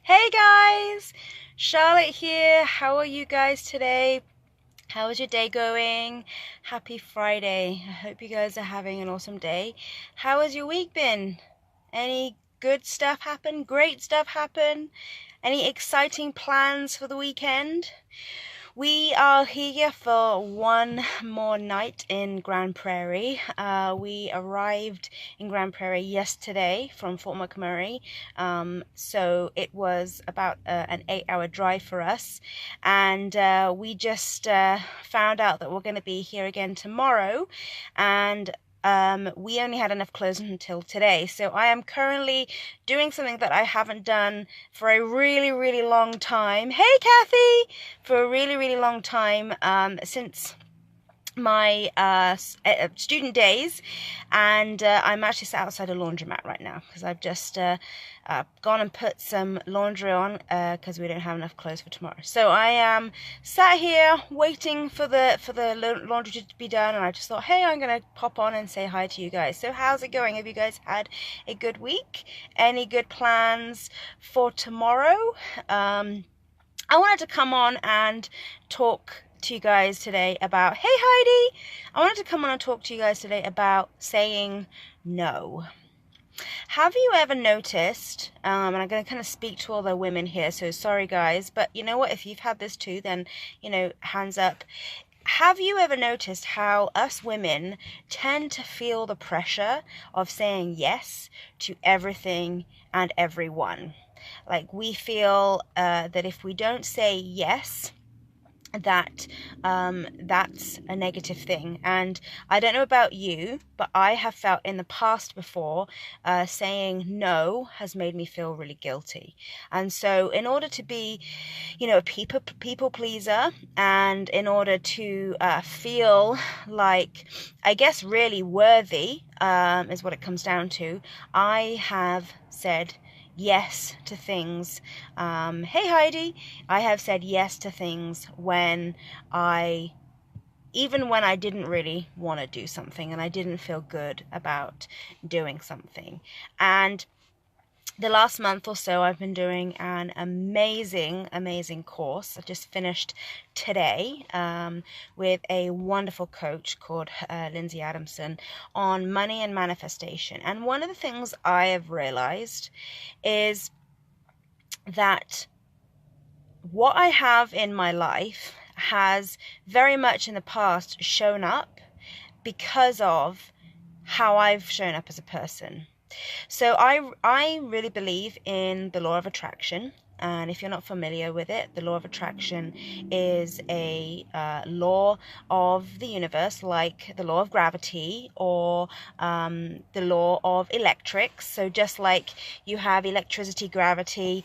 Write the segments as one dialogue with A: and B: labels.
A: Hey guys, Charlotte here. How are you guys today? How is your day going? Happy Friday. I hope you guys are having an awesome day. How has your week been? Any good stuff happen? Great stuff happen? Any exciting plans for the weekend? We are here for one more night in Grand Prairie. We arrived in Grand Prairie yesterday from Fort McMurray. So it was about an 8-hour drive for us. And we just found out that we're going to be here again tomorrow. And we only had enough clothes until today. So I am currently doing something that I haven't done for a really, really long time. Hey, Kathy! For a really, really long time, since my student days, and I'm actually sat outside a laundromat right now because I've just gone and put some laundry on because we don't have enough clothes for tomorrow. So I am sat here waiting for the laundry to be done, and I just thought, hey, I'm gonna pop on and say hi to you guys. So how's it going? Have you guys had a good week? Any good plans for tomorrow? I wanted to come on and talk to you guys today about, hey Heidi, I wanted to come on and talk to you guys today about saying no. Have you ever noticed, and I'm going to kind of speak to all the women here, so sorry guys, but you know what, if you've had this too, then, hands up. Have you ever noticed how us women tend to feel the pressure of saying yes to everything and everyone? Like we feel that if we don't say yes, that's a negative thing. And I don't know about you, but I have felt in the past before saying no has made me feel really guilty. And so in order to be, a people pleaser, and in order to feel like, I guess, really worthy, is what it comes down to, I have said yes to things. Hey Heidi, I have said yes to things even when I didn't really want to do something and I didn't feel good about doing something. And the last month or so, I've been doing an amazing, amazing course. I just finished today with a wonderful coach called Lindsay Adamson on money and manifestation. And one of the things I have realized is that what I have in my life has very much in the past shown up because of how I've shown up as a person. So I really believe in the law of attraction. And if you're not familiar with it, the law of attraction is a law of the universe, like the law of gravity or the law of electrics. So just like you have electricity, gravity,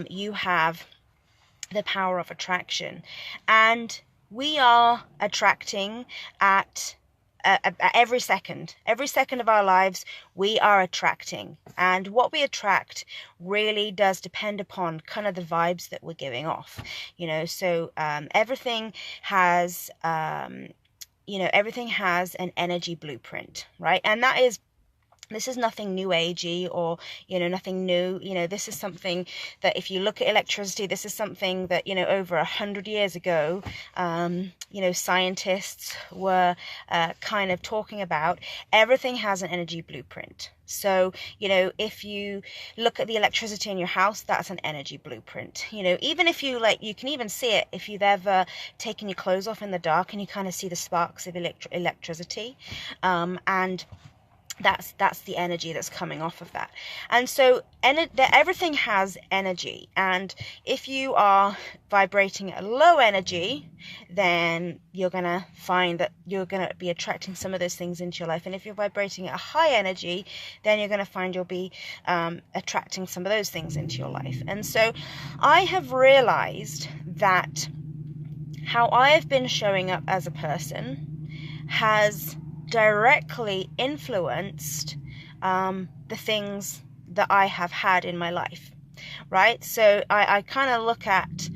A: you have the power of attraction. And we are attracting at every second of our lives. We are attracting, and what we attract really does depend upon kind of the vibes that we're giving off, so everything has everything has an energy blueprint, right? And this is nothing new agey or, nothing new. This is something that if you look at electricity, this is something that, over 100 years ago, scientists were kind of talking about. Everything has an energy blueprint. So, if you look at the electricity in your house, that's an energy blueprint. Even if you you can even see it if you've ever taken your clothes off in the dark and you kind of see the sparks of electricity. And that's the energy that's coming off of that. And so everything has energy, and if you are vibrating at a low energy, then you're gonna find that you're gonna be attracting some of those things into your life. And if you're vibrating at a high energy, then you're gonna find you'll be attracting some of those things into your life. And so I have realized that how I have been showing up as a person has directly influenced the things that I have had in my life, right? So I kind of look at,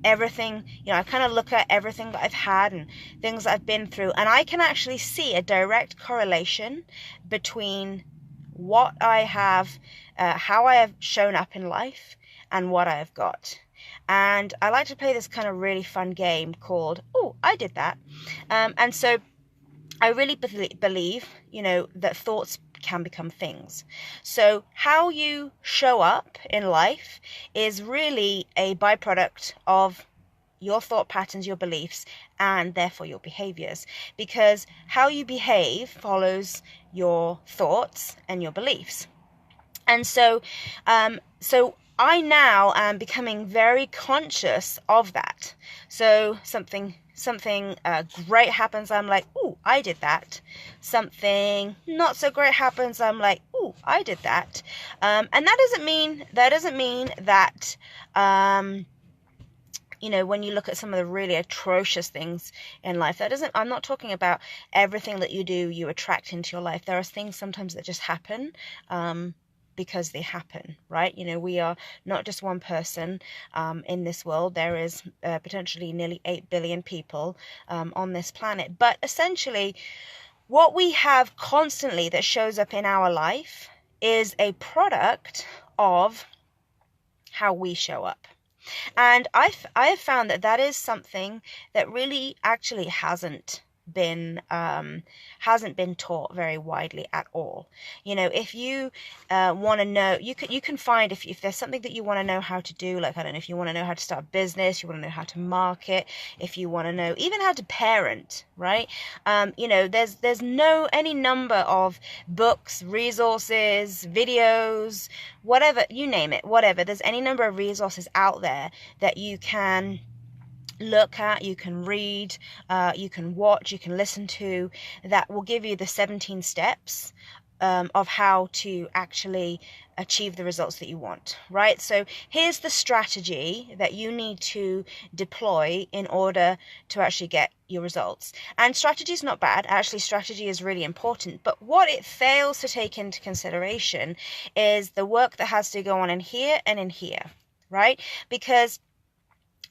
A: everything, I kind of look at everything that I've had and things that I've been through, and I can actually see a direct correlation between what I have, how I have shown up in life, and what I have got. And I like to play this kind of really fun game called, oh, I did that. And so I really believe, that thoughts can become things. So how you show up in life is really a byproduct of your thought patterns, your beliefs, and therefore your behaviors. Because how you behave follows your thoughts and your beliefs. And so I now am becoming very conscious of that. So something great happens, I'm like, ooh, I did that. Something not so great happens, I'm like, ooh, I did that. And that doesn't mean that when you look at some of the really atrocious things in life, I'm not talking about everything that you do, you attract into your life. There are things sometimes that just happen, because they happen, right? We are not just one person in this world. There is potentially nearly 8 billion people on this planet. But essentially, what we have constantly that shows up in our life is a product of how we show up. And I have found that is something that really actually hasn't been taught very widely at all. If you want to know, you can find, if there's something that you want to know how to do, like, I don't know, if you want to know how to start a business, you want to know how to market, if you want to know even how to parent, right? There's any number of books, resources, videos, whatever, you name it, whatever. There's any number of resources out there that you can look at, you can read, you can watch, you can listen to, that will give you the 17 steps of how to actually achieve the results that you want, right? So here's the strategy that you need to deploy in order to actually get your results. And strategy is not bad. Actually, strategy is really important. But what it fails to take into consideration is the work that has to go on in here and in here, right? Because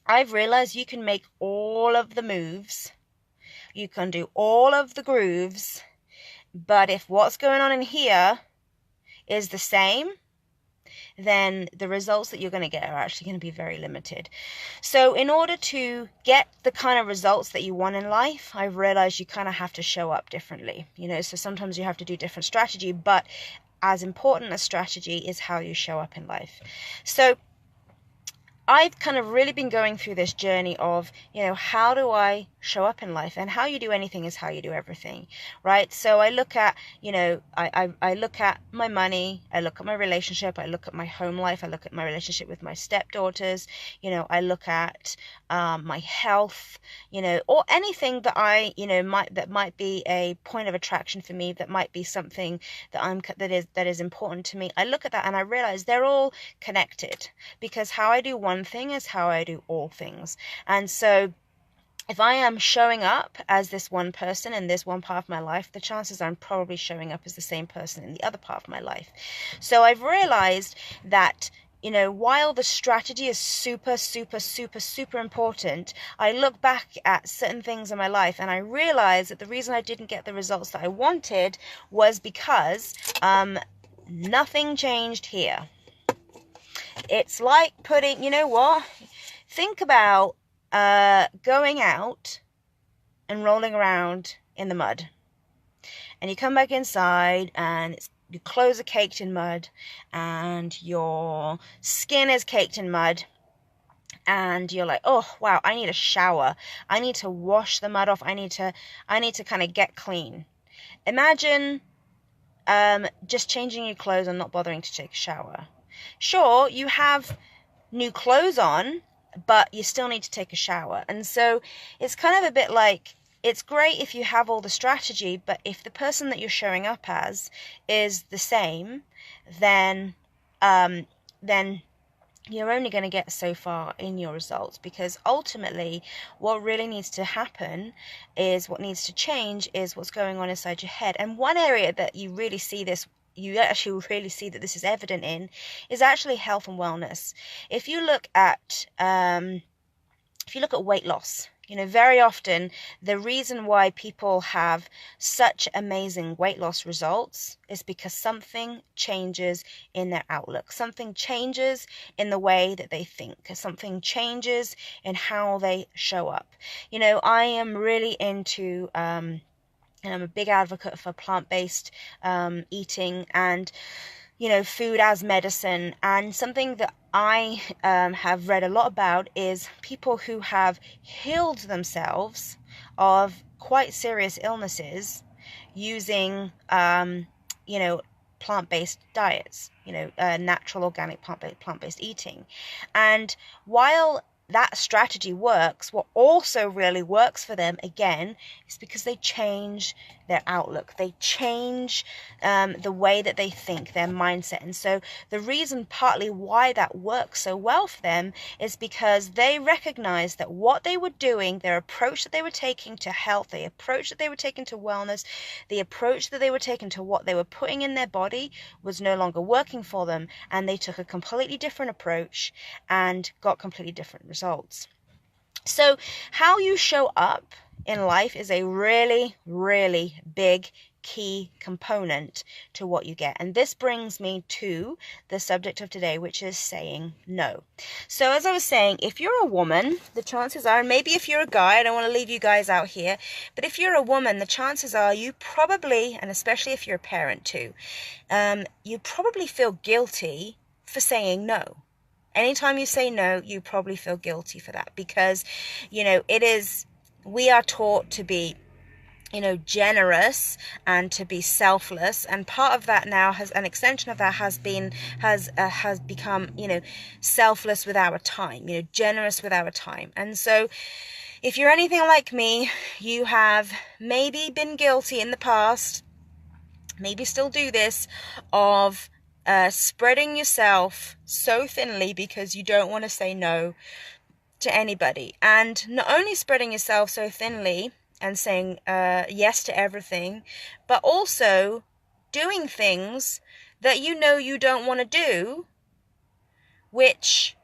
A: I've realized you can make all of the moves, you can do all of the grooves, but if what's going on in here is the same, then the results that you're going to get are actually going to be very limited. So in order to get the kind of results that you want in life, I've realized you kind of have to show up differently. So sometimes you have to do different strategy, but as important as strategy is how you show up in life. So I've kind of really been going through this journey of, how do I show up in life? And how you do anything is how you do everything, right? So I look at, I look at my money, I look at my relationship, I look at my home life, I look at my relationship with my stepdaughters, I look at my health, or anything that that might be a point of attraction for me, that might be something that is important to me. I look at that and I realize they're all connected, because how I do one thing is how I do all things. And so if I am showing up as this one person in this one part of my life, the chances are I'm probably showing up as the same person in the other part of my life. So I've realized that, while the strategy is super, super, super, super important, I look back at certain things in my life and I realize that the reason I didn't get the results that I wanted was because nothing changed here. It's like putting, think about going out and rolling around in the mud, and you come back inside and your clothes are caked in mud and your skin is caked in mud, and you're like, oh wow, I need a shower, I need to wash the mud off, I need to kind of get clean. Imagine just changing your clothes and not bothering to take a shower. Sure, you have new clothes on, but you still need to take a shower. And so it's kind of a bit like, it's great if you have all the strategy, but if the person that you're showing up as is the same, then you're only going to get so far in your results, because ultimately what really needs to happen is, what needs to change is what's going on inside your head. And one area that you actually really see that this is evident in is actually health and wellness. If you look at weight loss, Very often the reason why people have such amazing weight loss results is because something changes in their outlook. Something changes in the way that they think. Something changes in how they show up. I am really into, and I'm a big advocate for plant-based eating and food as medicine. And something that I have read a lot about is people who have healed themselves of quite serious illnesses using, plant-based diets, natural, organic, plant-based eating. And while that strategy works, what also really works for them, again, is because they change their outlook. They change the way that they think, their mindset. And so the reason partly why that works so well for them is because they recognize that what they were doing, their approach that they were taking to health, the approach that they were taking to wellness, the approach that they were taking to what they were putting in their body was no longer working for them. And they took a completely different approach and got completely different results. So how you show up in life is a really, really big key component to what you get. And this brings me to the subject of today, which is saying no. So as I was saying, if you're a woman, the chances are, and maybe if you're a guy, I don't want to leave you guys out here, but if you're a woman, the chances are you probably, and especially if you're a parent too, you probably feel guilty for saying no. Anytime you say no, you probably feel guilty for that because, we are taught to be, generous and to be selfless. And part of that now an extension of that has become, selfless with our time, generous with our time. And so if you're anything like me, you have maybe been guilty in the past, maybe still do this, of spreading yourself so thinly because you don't want to say no to anybody. And not only spreading yourself so thinly and saying yes to everything, but also doing things that you don't want to do, which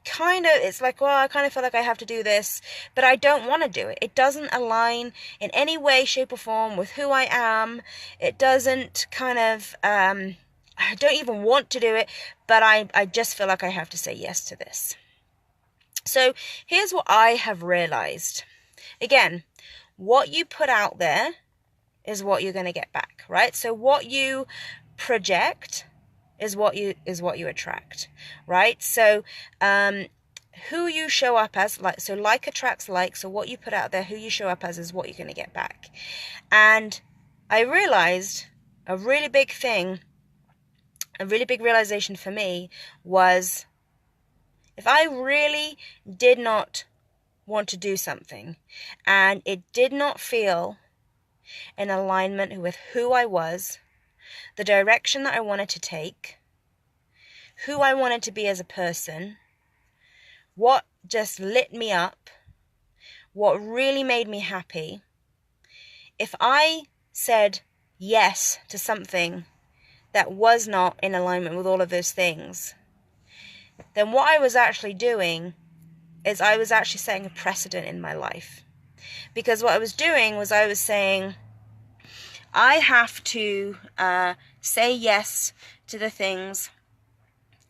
A: it's like, well, I kind of feel like I have to do this, but I don't want to do it. It doesn't align in any way, shape or form with who I am. It doesn't I don't even want to do it, but I just feel like I have to say yes to this. So here's what I have realized. Again, what you put out there is what you're going to get back, right? So what you project is what you attract, right? So who you show up as, like attracts like. So what you put out there, who you show up as, is what you're going to get back. And I realized a really big realization for me was, if I really did not want to do something and it did not feel in alignment with who I was, the direction that I wanted to take, who I wanted to be as a person, what just lit me up, what really made me happy, if I said yes to something that was not in alignment with all of those things, then what I was actually doing is I was actually setting a precedent in my life. Because what I was doing was I was saying, I have to say yes to the things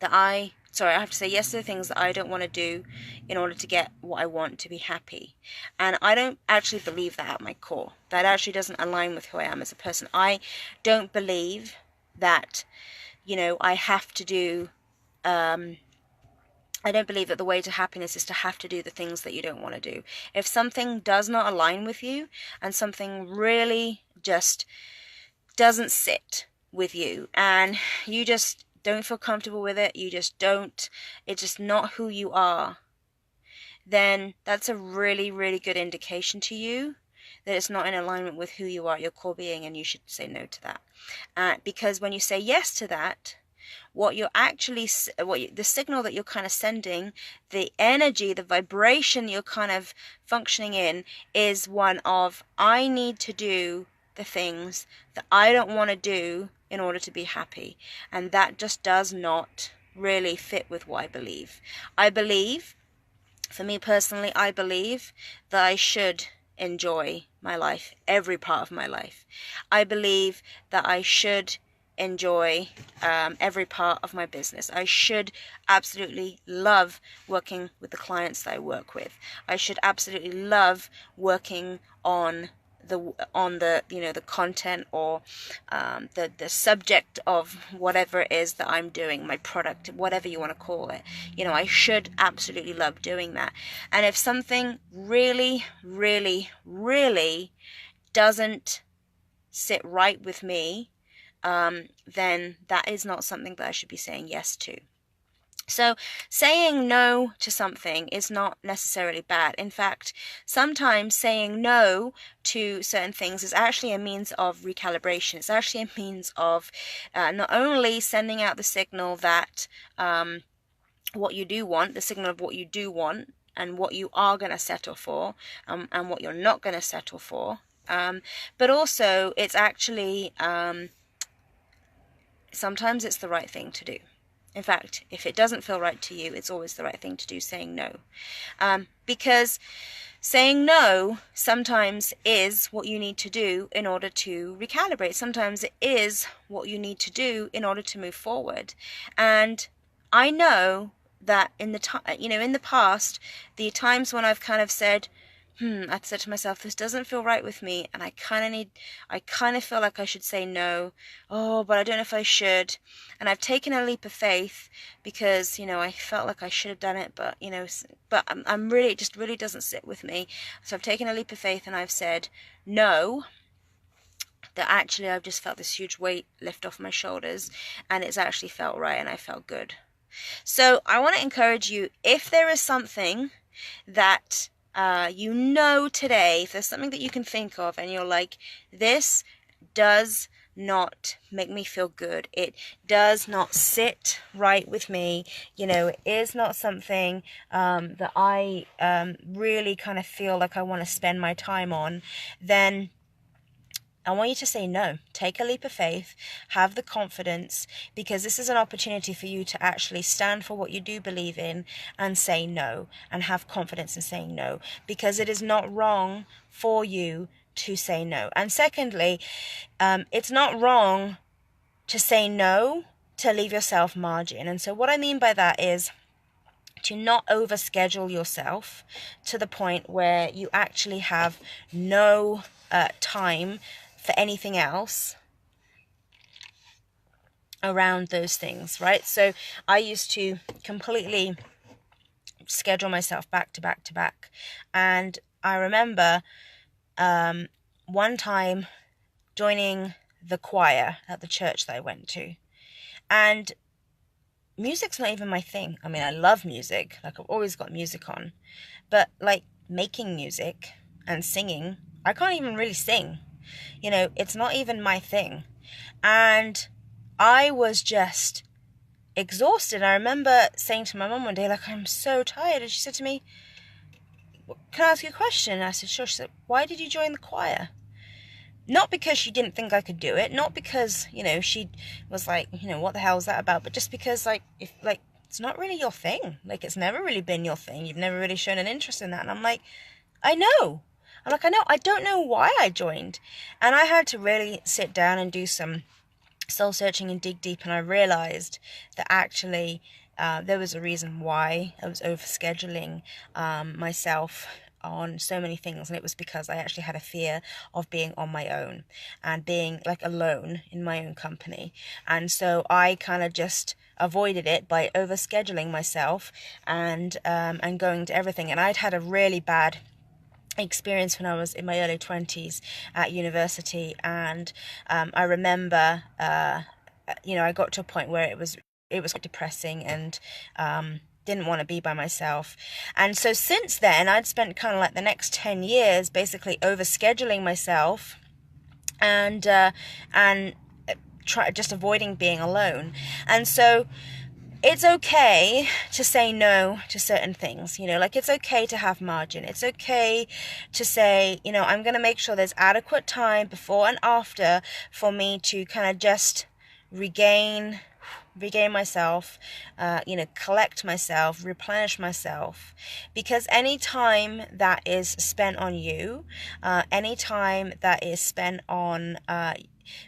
A: that I have to say yes to the things that I don't want to do in order to get what I want, to be happy. And I don't actually believe that at my core. That actually doesn't align with who I am as a person. I don't believe that, I have to do, I don't believe that the way to happiness is to have to do the things that you don't want to do. If something does not align with you and something really just doesn't sit with you and you just don't feel comfortable with it, it's just not who you are, then that's a really, really good indication to you that it's not in alignment with who you are, your core being, and you should say no to that. Because when you say yes to that, the signal that you're kind of sending, the energy, the vibration you're kind of functioning in, is one of, I need to do the things that I don't want to do in order to be happy. And that just does not really fit with what I believe. I believe For me personally, I believe that I should enjoy my life, every part of my life. I believe that I should enjoy every part of my business. I should absolutely love working with the clients that I work with. I should absolutely love working on the the content, or the subject of whatever it is that I'm doing, my product, whatever you want to call it. I should absolutely love doing that. And if something really, really, really doesn't sit right with me, then that is not something that I should be saying yes to. So saying no to something is not necessarily bad. In fact, sometimes saying no to certain things is actually a means of recalibration. It's actually a means of not only sending out the signal that what you do want, the signal of what you do want and what you are going to settle for, and what you're not going to settle for, but also it's actually sometimes it's the right thing to do. In fact, if it doesn't feel right to you, it's always the right thing to do, saying no. Because saying no sometimes is what you need to do in order to recalibrate. Sometimes it is what you need to do in order to move forward. And I know that in the past, the times when I've kind of said, I've said to myself, this doesn't feel right with me, and I kind of feel like I should say no. Oh, but I don't know if I should. And I've taken a leap of faith because, I felt like I should have done it, but, I'm really, it just really doesn't sit with me. So I've taken a leap of faith and I've said no. That actually I've just felt this huge weight lift off my shoulders, and it's actually felt right, and I felt good. So I want to encourage you, if there is something that today, if there's something that you can think of and you're like, this does not make me feel good, it does not sit right with me, it is not something that I really kind of feel like I want to spend my time on, then I want you to say no. Take a leap of faith, have the confidence, because this is an opportunity for you to actually stand for what you do believe in and say no, and have confidence in saying no, because it is not wrong for you to say no. And secondly, it's not wrong to say no to leave yourself margin. And so what I mean by that is to not overschedule yourself to the point where you actually have no time for anything else around those things, right? So I used to completely schedule myself back to back to back. And I remember one time joining the choir at the church that I went to. And music's not even my thing. I mean, I love music. Like, I've always got music on. But, like, making music and singing, I can't even really sing. It's not even my thing. And I was just exhausted. I remember saying to my mum one day, like, I'm so tired. And she said to me, can I ask you a question? And I said, sure. She said, why did you join the choir? Not because she didn't think I could do it. Not because, she was like, what the hell is that about? But just because, it's not really your thing. Like, it's never really been your thing. You've never really shown an interest in that. And I'm like, I know. I don't know why I joined. And I had to really sit down and do some soul searching and dig deep. And I realized that actually there was a reason why I was overscheduling myself on so many things. And it was because I actually had a fear of being on my own and being like alone in my own company. And so I kind of just avoided it by overscheduling myself and going to everything. And I'd had a really bad experience when I was in my early 20s at university, and I remember I got to a point where it was quite depressing, and didn't want to be by myself. And so since then I'd spent kind of like the next 10 years basically overscheduling myself and just avoiding being alone. And so it's okay to say no to certain things, it's okay to have margin. It's okay to say, I'm going to make sure there's adequate time before and after for me to kind of just regain regain myself, collect myself, replenish myself. Because any time that is spent on you, any time that is spent on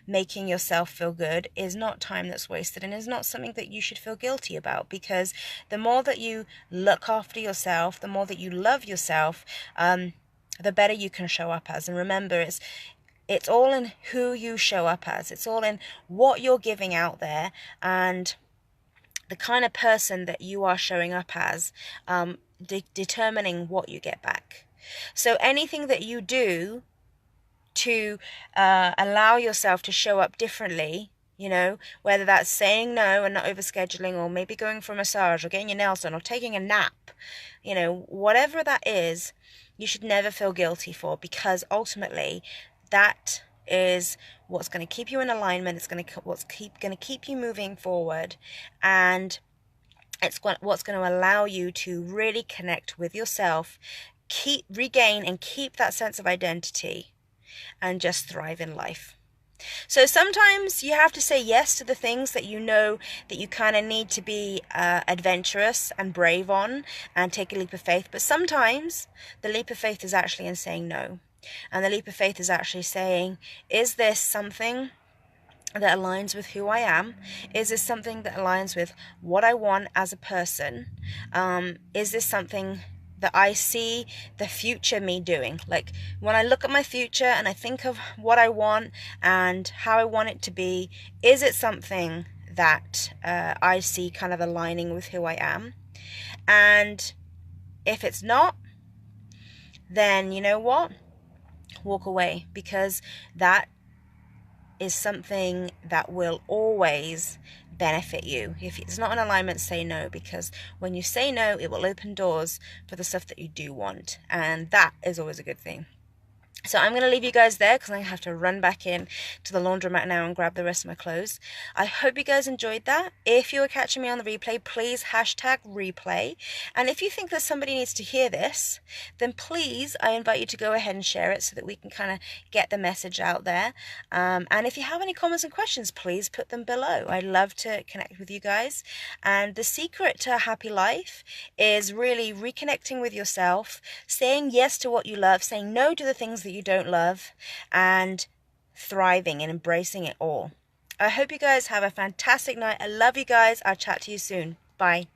A: making yourself feel good is not time that's wasted, and is not something that you should feel guilty about. Because the more that you look after yourself, the more that you love yourself, the better you can show up as. And remember, it's all in who you show up as. It's all in what you're giving out there, and the kind of person that you are showing up as, determining what you get back. So anything that you do to allow yourself to show up differently, whether that's saying no and not overscheduling, or maybe going for a massage, or getting your nails done, or taking a nap, whatever that is, you should never feel guilty for, because ultimately that is what's going to keep you in alignment. It's going to keep you moving forward, and it's what's going to allow you to really connect with yourself, regain and keep that sense of identity, and just thrive in life. So sometimes you have to say yes to the things that you know that you kind of need to be adventurous and brave on, and take a leap of faith. But sometimes the leap of faith is actually in saying no. And the leap of faith is actually saying, is this something that aligns with who I am? Is this something that aligns with what I want as a person? Is this something that I see the future me doing? Like, when I look at my future and I think of what I want and how I want it to be, is it something that I see kind of aligning with who I am? And if it's not, then you know what? Walk away, because that is something that will always benefit you. If it's not in alignment, say no, because when you say no, it will open doors for the stuff that you do want, and that is always a good thing. So I'm going to leave you guys there, because I have to run back in to the laundromat now and grab the rest of my clothes. I hope you guys enjoyed that. If you were catching me on the replay, please #replay. And if you think that somebody needs to hear this, then please, I invite you to go ahead and share it, so that we can kind of get the message out there. And if you have any comments and questions, please put them below. I'd love to connect with you guys. And the secret to a happy life is really reconnecting with yourself, saying yes to what you love, saying no to the things that you don't love, and thriving and embracing it all. I hope you guys have a fantastic night. I love you guys. I'll chat to you soon. Bye.